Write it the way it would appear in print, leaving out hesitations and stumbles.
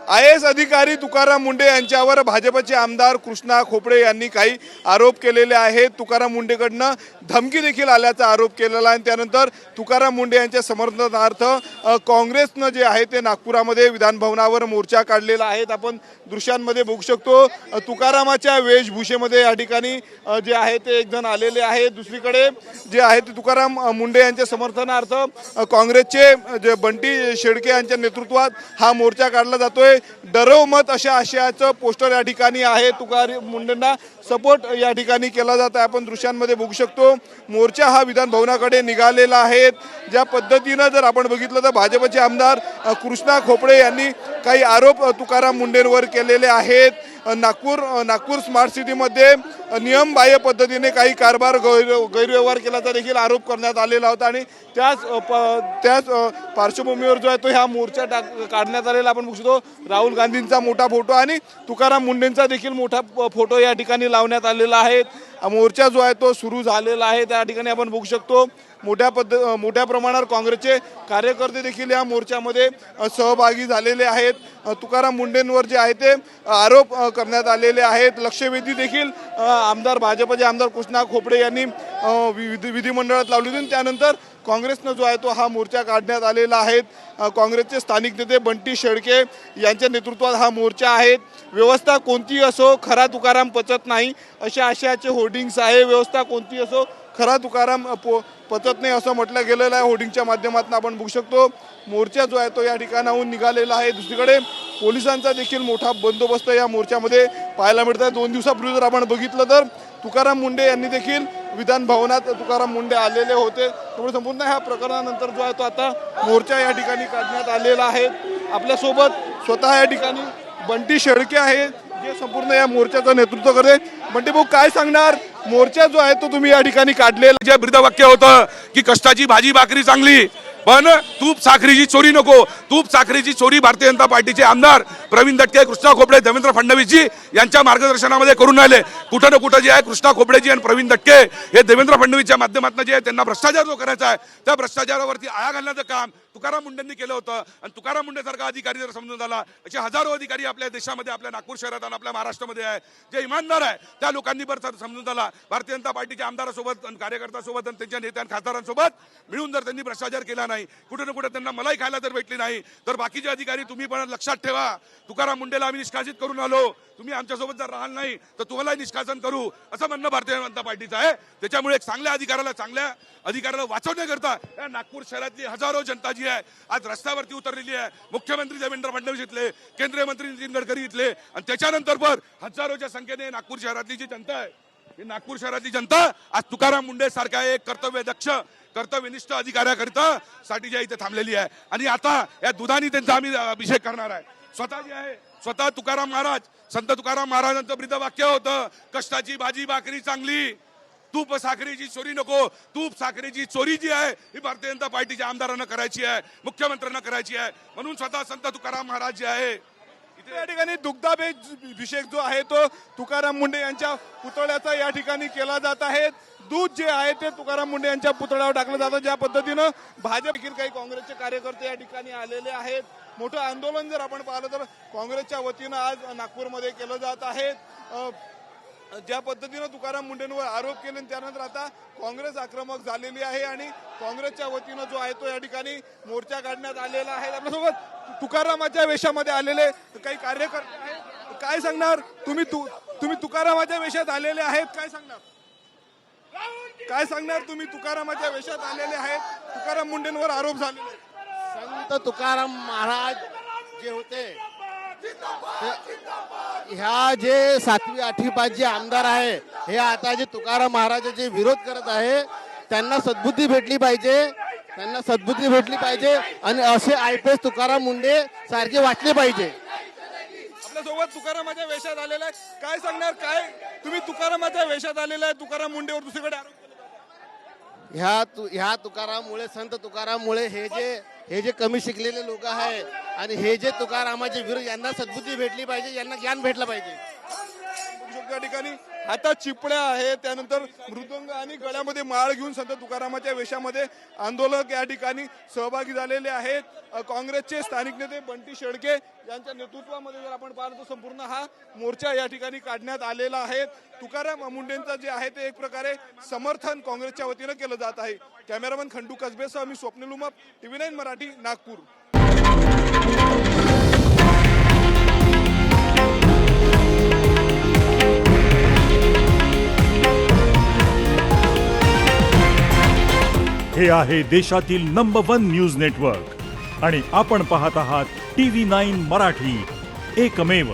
IAS अधिकारी तुकाराम मुंढे यांच्यावर भाजपचे आमदार कृष्णा खोपडे यांनी काही आरोप केलेले आहेत। तुकाराम मुंढेकडनं धमकी देखील आल्याचा आरोप केलेला आहे। त्यानंतर तुकाराम मुंढे यांच्या समर्थनार्थ काँग्रेसनं जे आहे ते नागपुरामध्ये विधान भवनावर मोर्चा काढलेला आहे। आपण दृश्यांमध्ये बघू शकतो तुकारामाच्या वेशभूषेमध्ये या ठिकाणी जे आहे ते एक जण आलेले आहेत। दुसरीकडे जे आहे ते तुकाराम मुंढे यांच्या समर्थनार्थ काँग्रेसचे जे बंटी शेळके यांच्या नेतृत्वात हा मोर्चा काढला जातोय। डरव मत अशा आशयाचं पोस्टर या ठिकाणी आहे। तुकाराम मुंढेंना सपोर्ट या ठिकाणी केला जात आहे। आपण दृश्यांमध्ये बघू शकतो मोर्चा हा विधान भवनाकडे निघालेला आहे। ज्या पद्धतीनं जर आपण बघितलं तर भाजपचे आमदार कृष्णा खोपडे यांनी काही आरोप तुकाराम मुंढेंवर केलेले आहेत। नागपूर स्मार्ट सिटीमध्ये नियमबाह्य पद्धतीने काही कारभार गैरव्यवहार केल्याचा देखील आरोप करण्यात आलेला होता आणि त्याच पार्श्वभूमीवर जो आहे तो ह्या मोर्चा काढण्यात आलेला आपण बघू शकतो। राहुल गांधींचा मोठा फोटो आणि तुकाराम मुंढेंचा देखील मोठा फोटो या ठिकाणी लावण्यात आलेला आहे। मोर्चा जो आहे तो सुरू झालेला आहे। त्या ठिकाणी आपण बघू शकतो मोठ्या प्रमाणावर काँग्रेसचे कार्यकर्ते देखील या मोर्चामध्ये सहभागी झालेले आहेत। तुकाराम मुंढेंवर जे आहे ते आरोप करण्यात आलेले आहेत। लक्षवेधी देखील भाजपचे आमदार कृष्णा खोपडे यांनी विधिमंडळात लावली होती। त्यानंतर काँग्रेसनं जो आहे तो हा मोर्चा काढण्यात आलेला आहे। काँग्रेसचे स्थानिक नेते बंटी शेळके यांच्या नेतृत्वात हा मोर्चा आहे। व्यवस्था कोणती असो खरा तुकाराम पचत नाही अशा आशयाचे होर्डिंग्स आहे। व्यवस्था कोणती असो खरा तुकाराम पचत नाही असं म्हटलं गेलेलं आहे। होर्डिंगच्या माध्यमातून आपण बघू शकतो मोर्चा जो आहे तो या ठिकाणाहून निघालेला आहे। दुसरीकडे पोलिसांचा देखील मोठा बंदोबस्त या मोर्चामध्ये पाहायला मिळत आहे। 2 दिवसापूर्वी जर आपण बघितलं तर तुकाराम मुंढे यांनी देखील विधान भवनात तुकाराम मुंढे आलेले होते। त्यामुळे संपूर्ण ह्या प्रकरणानंतर जो आहे तो आता मोर्चा या ठिकाणी काढण्यात आलेला आहे। आपल्यासोबत स्वतः या ठिकाणी बंटी शेळके आहेत जे संपूर्ण या मोर्चाचं नेतृत्व करते। बंटी भाऊ काय सांगणार, मोर्चा जो आहे तो तुम्ही या ठिकाणी काढलेला जे ब्रीदवाक्य होतं की कष्टाची भाजी भाकरी चांगली पण तूप साखरेची चोरी नको। तूप साखरेची चोरी भारतीय जनता पार्टीचे आमदार प्रवीण दटके कृष्णा खोपडे देवेंद्र फडणवीसजी यांच्या मार्गदर्शनामध्ये करून राहिले। कुठं ना कुठं जे आहे कृष्णा खोपडेजी आणि प्रवीण दटके हे देवेंद्र फडणवीसच्या माध्यमातून जे आहे त्यांना भ्रष्टाचार जो करायचा आहे त्या भ्रष्टाचारावरती आळा घालण्याचं काम तुकाराम मुंढेंनी केलं होतं। आणि तुकाराम मुंढेसारखा अधिकारी जर समजून आला असे हजारो अधिकारी आपल्या देशामध्ये आपल्या नागपूर शहरात आणि आपल्या महाराष्ट्रामध्ये आहे जे इमानदार आहे त्या लोकांनी बरं समजून आला भारतीय जनता पार्टीच्या आमदारासोबत कार्यकर्त्यांसोबत आणि त्यांच्या नेत्या खासदारांसोबत मिळून जर त्यांनी भ्रष्टाचार केला नाही कुठे ना कुठे त्यांना मलाई खायला जर भेटली नाही तर बाकीचे अधिकारी तुम्ही पण लक्षात ठेवा तुकाराम मुंढेला आम्ही निष्कासित करून आलो तुम्ही आमच्यासोबत जर राहाल नाही तर तुम्हालाही निष्कासन करू असं म्हणणं भारतीय जनता पार्टीचं आहे। त्याच्यामुळे एक चांगल्या अधिकाऱ्याला वाचवण्याकरता या नागपूर शहरातली हजारो जनता जी आहे आज रस्त्यावरती उतरलेली आहे। मुख्यमंत्री देवेंद्र फडणवीस इथले केंद्रीय मंत्री नितीन गडकरी इथले आणि त्याच्यानंतर पण हजारोच्या संख्येने नागपूर शहरातली जी जनता आहे ही नागपूर शहरातली जनता आज तुकाराम मुंढे सारख्या एक कर्तव्यदक्ष कर्तव्यनिष्ठ अधिकाऱ्याकरिता साठी ज्या इथे थांबलेली आहे। आणि आता या दुधानी त्यांचा आम्ही अभिषेक करणार आहे। स्वतः जे आहे स्वतः तुकाराम महाराज संत तुकाराम महाराजांचं ब्रीदवाक्य होतं कष्टाची भाजी भाकरी चांगली तूप साखरेची चोरी नको। तूप साखरेची चोरी जी आहे ही भारतीय जनता पार्टीच्या आमदारांना करायची आहे मुख्यमंत्र्यांना करायची आहे। म्हणून स्वतः संत तुकाराम महाराज जे आहे या ठिकाणी दुग्धाभिषेक जो आहे तो तुकाराम मुंढे यांच्या पुतळ्याचा या ठिकाणी केला जात आहे। दूध जे आहे ते तुकाराम मुंढे यांच्या पुतळ्यावर टाकलं जातं। ज्या पद्धतीनं भाजप देखील काही काँग्रेसचे कार्यकर्ते या ठिकाणी आलेले आहेत। मोठं आंदोलन जर आपण पाहिलं तर काँग्रेसच्या वतीनं आज नागपूरमध्ये केलं जात आहे। ज्या पद्धतीनं तुकाराम मुंढेंवर आरोप केले त्यानंतर आता काँग्रेस आक्रमक झालेली आहे आणि काँग्रेसच्या वतीनं जो आहे तो या ठिकाणी मोर्चा काढण्यात आलेला आहे। आपल्यासोबत तुकारामाच्या वेशामध्ये आलेले काही कार्यकर्ते आहेत। काय सांगणार तुम्ही तुकारामाच्या वेशात आलेले आहेत काय सांगणार तुम्ही तुकारामाच्या वेशात आलेले आहेत तुकाराम मुंढेंवर आरोप झालेले संत तुकाराम महाराज जे होते ह्या जे 7वी 8वी 5 जे आमदार आहे हे आता जे तुकाराम महाराजांचे विरोध करत आहे त्यांना सद्बुद्धी भेटली पाहिजे आणि असे IPS तुकाराम मुंढे सारखे वाचले पाहिजे। आपल्यासोबत तुकारामाच्या वेशात आलेला आहे काय सांगणार तुम्ही तुकारामाच्या वेशात आलेला आहे तुकाराम मुंढेवर दुसरीकडे आरोप ह्या तुकाराममुळे संत तुकाराममुळे हे जे कमी शिकलेले लोक आहे आणि हे जे तुकारामाचे विरोध यांना सद्बुद्धी भेटली पाहिजे यांना ज्ञान भेटलं पाहिजे। त्या ठिकाणी हातात चिपळ्या आहेत, त्यानंतर मृदंग आणि गळ्यामध्ये माळ घेऊन संत तुकारामाच्या वेशामध्ये आंदोलक या ठिकाणी सहभागी झालेले आहेत. काँग्रेसचे स्थानिक नेते बंटी शेळके यांच्या नेतृत्वामध्ये जर आपण पाहतो संपूर्ण हा मोर्चा या ठिकाणी काढण्यात आलेला आहे. तुकाराम मुंडेंचं जे आहे ते एक प्रकारे समर्थन काँग्रेसच्या वतीनं केलं जात आहे. कॅमेरामन खंडू कसबेसह मी स्वप्नील उमाप, TV9 मराठी, नागपूर. हे आहे देशातील नंबर 1 न्यूज नेटवर्क आणि आपण पाहत आहात TV9 मराठी, एकमेव.